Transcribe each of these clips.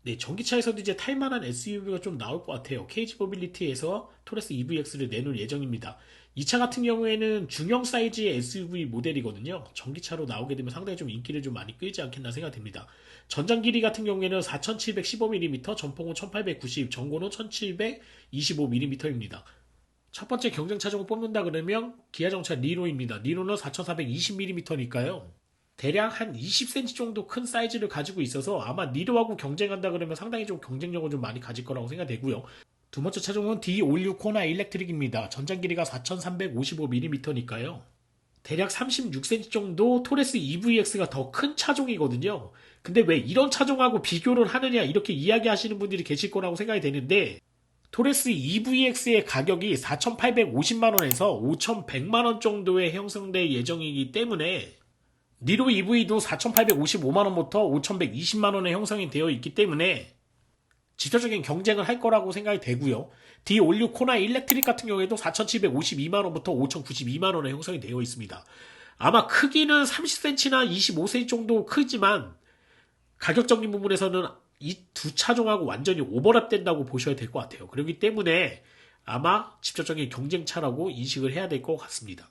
네, 전기차에서도 이제 탈만한 SUV가 좀 나올 것 같아요. KG 모빌리티에서 토레스 EVX를 내놓을 예정입니다. 이 차 같은 경우에는 중형 사이즈의 SUV 모델이거든요. 전기차로 나오게 되면 상당히 좀 인기를 좀 많이 끌지 않겠나 생각됩니다. 전장 길이 같은 경우에는 4715mm, 전폭은 1890, 전고는 1725mm입니다. 첫 번째 경쟁 차종을 뽑는다 그러면 기아 정차 니로입니다. 니로는 4420mm니까요. 대략 한 20cm 정도 큰 사이즈를 가지고 있어서 아마 니로하고 경쟁한다 그러면 상당히 좀 경쟁력을 좀 많이 가질 거라고 생각되고요. 두 번째 차종은 D56 코나 일렉트릭입니다. 전장 길이가 4355mm니까요. 대략 36cm 정도 토레스 EVX가 더 큰 차종이거든요. 근데 왜 이런 차종하고 비교를 하느냐 이렇게 이야기하시는 분들이 계실 거라고 생각이 되는데 토레스 EVX의 가격이 4,850만원에서 5,100만원 정도에 형성될 예정이기 때문에 니로 EV도 4,855만원부터 5,120만원에 형성이 되어 있기 때문에 직접적인 경쟁을 할 거라고 생각이 되고요. D56 코나 일렉트릭 같은 경우에도 4,752만원부터 5,092만원에 형성이 되어 있습니다. 아마 크기는 30cm나 25cm 정도 크지만 가격적인 부분에서는 이 두 차종하고 완전히 오버랩 된다고 보셔야 될 것 같아요. 그렇기 때문에 아마 직접적인 경쟁차라고 인식을 해야 될 것 같습니다.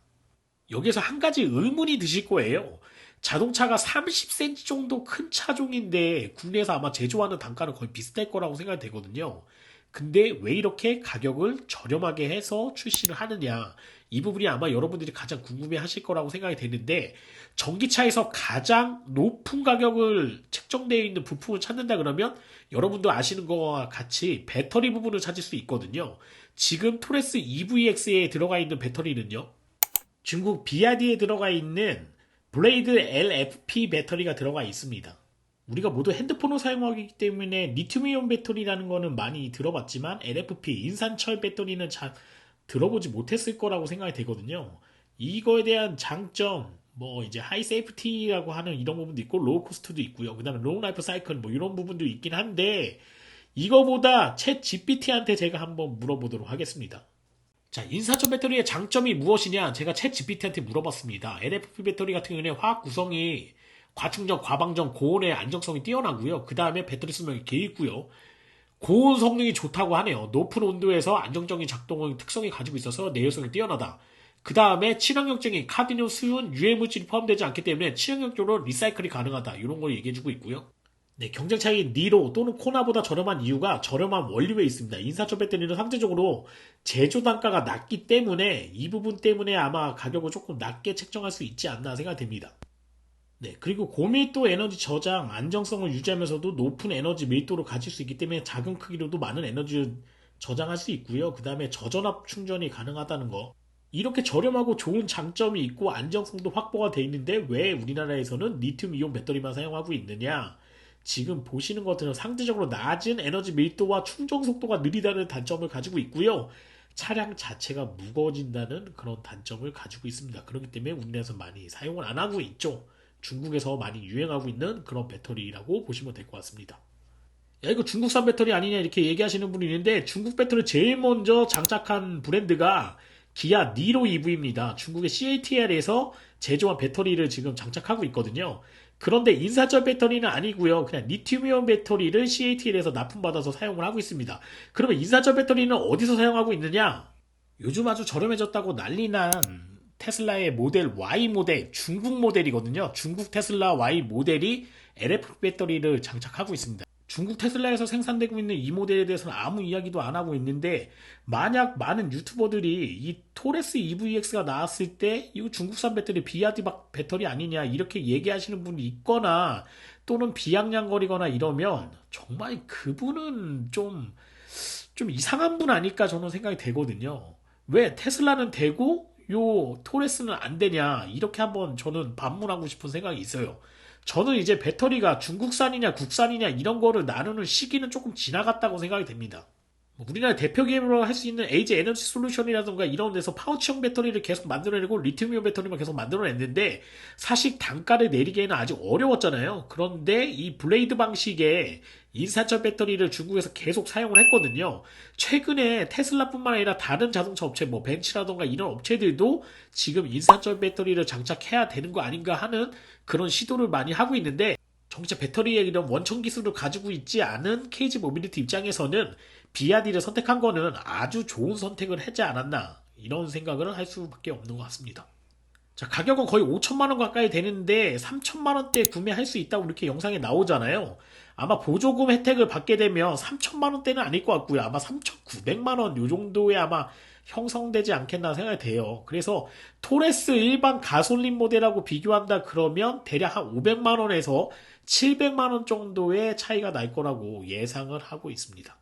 여기서 한 가지 의문이 드실 거예요. 자동차가 30cm 정도 큰 차종인데 국내에서 아마 제조하는 단가는 거의 비슷할 거라고 생각이 되거든요. 근데 왜 이렇게 가격을 저렴하게 해서 출시를 하느냐. 이 부분이 아마 여러분들이 가장 궁금해 하실 거라고 생각이 되는데 전기차에서 가장 높은 가격을 책정되어 있는 부품을 찾는다 그러면 여러분도 아시는 것과 같이 배터리 부분을 찾을 수 있거든요. 지금 토레스 EVX에 들어가 있는 배터리는요. 중국 비아디에 들어가 있는 블레이드 LFP 배터리가 들어가 있습니다. 우리가 모두 핸드폰을 사용하기 때문에 리튬이온 배터리라는 거는 많이 들어봤지만 LFP, 인산철 배터리는 잘 들어보지 못했을 거라고 생각이 되거든요. 이거에 대한 장점, 뭐 이제 하이 세이프티라고 하는 이런 부분도 있고 로우 코스트도 있고요. 그다음에 롱 라이프 사이클 뭐 이런 부분도 있긴 한데 이거보다 챗 GPT한테 제가 한번 물어보도록 하겠습니다. 자, 인산철 배터리의 장점이 무엇이냐? 제가 챗 GPT한테 물어봤습니다. LFP 배터리 같은 경우에는 화학 구성이 과충전, 과방전, 고온의 안정성이 뛰어나고요. 그 다음에 배터리 수명이 길고요. 고온 성능이 좋다고 하네요. 높은 온도에서 안정적인 작동 특성이 가지고 있어서 내열성이 뛰어나다. 그 다음에 친환경적인 카드뮴, 수은, 유해 물질이 포함되지 않기 때문에 친환경적으로 리사이클이 가능하다. 이런 걸 얘기해주고 있고요. 네, 경쟁차인 니로 또는 코나보다 저렴한 이유가 저렴한 원료에 있습니다. 인산철 배터리는 상대적으로 제조 단가가 낮기 때문에 이 부분 때문에 아마 가격을 조금 낮게 책정할 수 있지 않나 생각됩니다. 네, 그리고 고밀도 에너지 저장, 안정성을 유지하면서도 높은 에너지 밀도를 가질 수 있기 때문에 작은 크기로도 많은 에너지를 저장할 수 있고요. 그 다음에 저전압 충전이 가능하다는 거. 이렇게 저렴하고 좋은 장점이 있고 안정성도 확보가 돼 있는데 왜 우리나라에서는 리튬 이온 배터리만 사용하고 있느냐? 지금 보시는 것들은 상대적으로 낮은 에너지 밀도와 충전 속도가 느리다는 단점을 가지고 있고요. 차량 자체가 무거워진다는 그런 단점을 가지고 있습니다. 그렇기 때문에 우리나라에서 많이 사용을 안 하고 있죠. 중국에서 많이 유행하고 있는 그런 배터리라고 보시면 될 것 같습니다. 야, 이거 중국산 배터리 아니냐 이렇게 얘기하시는 분이 있는데 중국 배터리 제일 먼저 장착한 브랜드가 기아 니로 EV입니다. 중국의 CATL에서 제조한 배터리를 지금 장착하고 있거든요. 그런데 인산철 배터리는 아니고요. 그냥 리튬이온 배터리를 CATL에서 납품받아서 사용을 하고 있습니다. 그러면 인산철 배터리는 어디서 사용하고 있느냐? 요즘 아주 저렴해졌다고 난리난 테슬라의 모델 Y 모델, 중국 모델이거든요. 중국 테슬라 Y 모델이 LFP 배터리를 장착하고 있습니다. 중국 테슬라에서 생산되고 있는 이 모델에 대해서는 아무 이야기도 안 하고 있는데 만약 많은 유튜버들이 이 토레스 EVX가 나왔을 때 이거 중국산 배터리 비아디 배터리 아니냐 이렇게 얘기하시는 분이 있거나 또는 비아냥거리거나 이러면 정말 그분은 좀 이상한 분 아닐까 저는 생각이 되거든요. 왜 테슬라는 되고 요 토레스는 안 되냐 이렇게 한번 저는 반문하고 싶은 생각이 있어요. 저는 이제 배터리가 중국산이냐 국산이냐 이런 거를 나누는 시기는 조금 지나갔다고 생각이 됩니다. 우리나라 대표 기업으로 할 수 있는 에이지 에너지 솔루션이라든가 이런 데서 파우치형 배터리를 계속 만들어내고 리튬이온 배터리만 계속 만들어냈는데 사실 단가를 내리기에는 아직 어려웠잖아요. 그런데 이 블레이드 방식의 인산철 배터리를 중국에서 계속 사용을 했거든요. 최근에 테슬라뿐만 아니라 다른 자동차 업체 뭐 벤츠라든가 이런 업체들도 지금 인산철 배터리를 장착해야 되는 거 아닌가 하는 그런 시도를 많이 하고 있는데 전기차 배터리의 이런 원천 기술을 가지고 있지 않은 KG 모빌리티 입장에서는 비아디를 선택한 거는 아주 좋은 선택을 하지 않았나 이런 생각을 할 수밖에 없는 것 같습니다. 자, 가격은 거의 5천만 원 가까이 되는데 3천만 원대에 구매할 수 있다고 이렇게 영상에 나오잖아요. 아마 보조금 혜택을 받게 되면 3천만 원대는 아닐 것 같고요. 아마 3,900만 원 요 정도에 아마 형성되지 않겠나 생각이 돼요. 그래서 토레스 일반 가솔린 모델하고 비교한다 그러면 대략 한 500만 원에서 700만 원 정도의 차이가 날 거라고 예상을 하고 있습니다.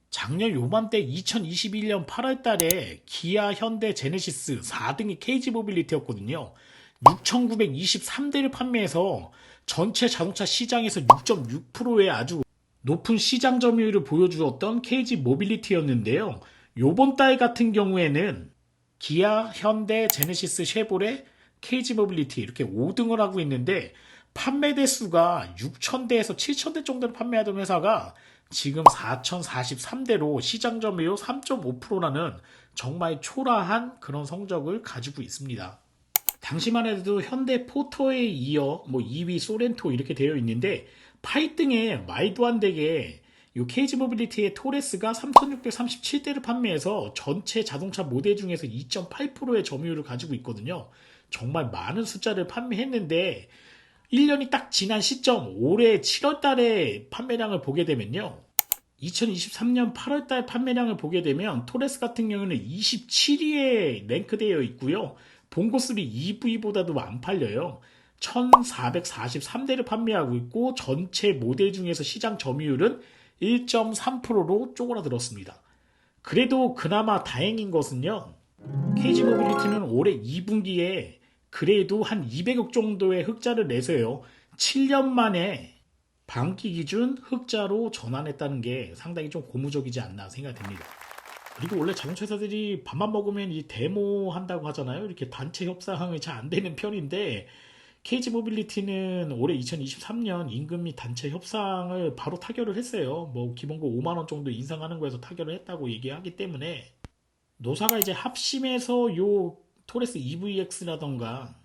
작년 요맘때 2021년 8월 달에 기아, 현대, 제네시스 4등이 KG 모빌리티였거든요. 6,923대를 판매해서 전체 자동차 시장에서 6.6%의 아주 높은 시장 점유율을 보여주었던 KG 모빌리티였는데요. 요번 달 같은 경우에는 기아, 현대, 제네시스, 쉐보레, KG 모빌리티 이렇게 5등을 하고 있는데 판매 대수가 6,000대에서 7,000대 정도를 판매하던 회사가 지금 4,043대로 시장 점유율 3.5%라는 정말 초라한 그런 성적을 가지고 있습니다. 당시만 해도 현대 포터에 이어 2위 소렌토 이렇게 되어 있는데 8등에 말도 안 되게 이 KG 모빌리티의 토레스가 3,637대를 판매해서 전체 자동차 모델 중에서 2.8%의 점유율을 가지고 있거든요. 정말 많은 숫자를 판매했는데 1년이 딱 지난 시점 올해 7월 달에 판매량을 보게 되면요. 2023년 8월 달 판매량을 보게 되면 토레스 같은 경우는 27위에 랭크되어 있고요. 봉고3 EV보다도 안 팔려요. 1,443대를 판매하고 있고 전체 모델 중에서 시장 점유율은 1.3%로 쪼그라들었습니다. 그래도 그나마 다행인 것은요. KG 모빌리티는 올해 2분기에 그래도 한 200억 정도의 흑자를 내서요. 7년 만에 반기 기준 흑자로 전환했다는 게 상당히 좀 고무적이지 않나 생각이 됩니다. 그리고 원래 자동차 회사들이 밥만 먹으면 이 데모 한다고 하잖아요. 이렇게 단체 협상이 잘 안 되는 편인데 KG 모빌리티는 올해 2023년 임금 및 단체 협상을 바로 타결을 했어요. 기본급 5만 원 정도 인상하는 거에서 타결을 했다고 얘기하기 때문에 노사가 이제 합심해서 요 토레스 EVX라던가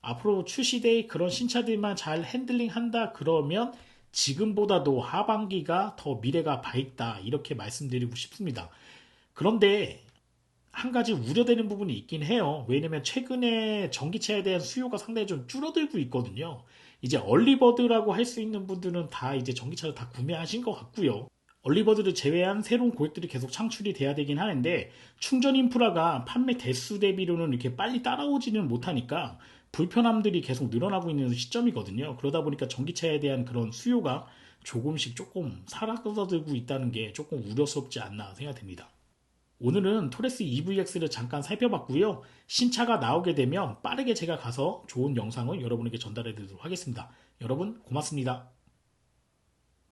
앞으로 출시될 그런 신차들만 잘 핸들링 한다 그러면 지금보다도 하반기가 더 미래가 밝다 이렇게 말씀드리고 싶습니다. 그런데 한 가지 우려되는 부분이 있긴 해요. 왜냐면 최근에 전기차에 대한 수요가 상당히 좀 줄어들고 있거든요. 이제 얼리버드라고 할 수 있는 분들은 다 이제 전기차를 다 구매하신 것 같고요. 얼리버드를 제외한 새로운 고객들이 계속 창출이 돼야 되긴 하는데 충전 인프라가 판매 대수 대비로는 이렇게 빨리 따라오지는 못하니까 불편함들이 계속 늘어나고 있는 시점이거든요. 그러다 보니까 전기차에 대한 그런 수요가 조금씩 조금 사라져들고 있다는 게 조금 우려스럽지 않나 생각됩니다. 오늘은 토레스 EVX를 잠깐 살펴봤고요. 신차가 나오게 되면 빠르게 제가 가서 좋은 영상을 여러분에게 전달해 드리도록 하겠습니다. 여러분 고맙습니다.